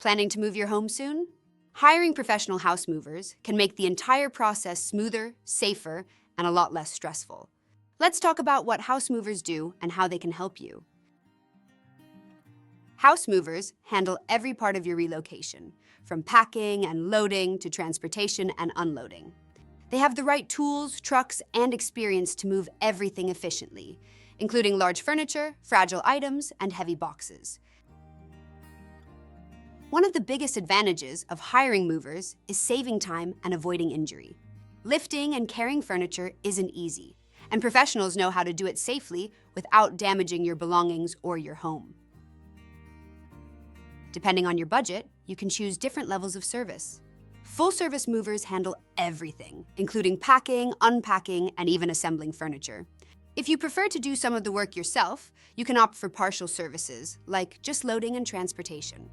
Planning to move your home soon? Hiring professional house movers can make the entire process smoother, safer, and a lot less stressful. Let's talk about what house movers do and how they can help you. House movers handle every part of your relocation, from packing and loading to transportation and unloading. They have the right tools, trucks, and experience to move everything efficiently, including large furniture, fragile items, and heavy boxes. One of the biggest advantages of hiring movers is saving time and avoiding injury. Lifting and carrying furniture isn't easy, and professionals know how to do it safely without damaging your belongings or your home. Depending on your budget, you can choose different levels of service. Full-service movers handle everything, including packing, unpacking, and even assembling furniture. If you prefer to do some of the work yourself, you can opt for partial services, like just loading and transportation.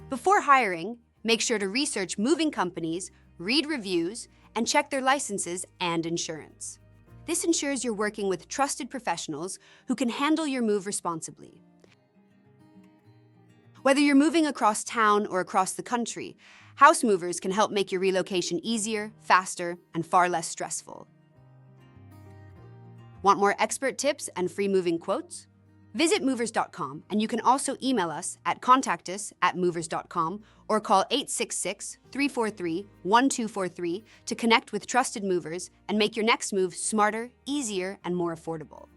Before hiring, make sure to research moving companies, read reviews, and check their licenses and insurance. This ensures you're working with trusted professionals who can handle your move responsibly. Whether you're moving across town or across the country, house movers can help make your relocation easier, faster, and far less stressful. Want more expert tips and free moving quotes? Visit movers.com, and you can also email us at contactus@movers.com or call 866-343-1243 to connect with trusted movers and make your next move smarter, easier, and more affordable.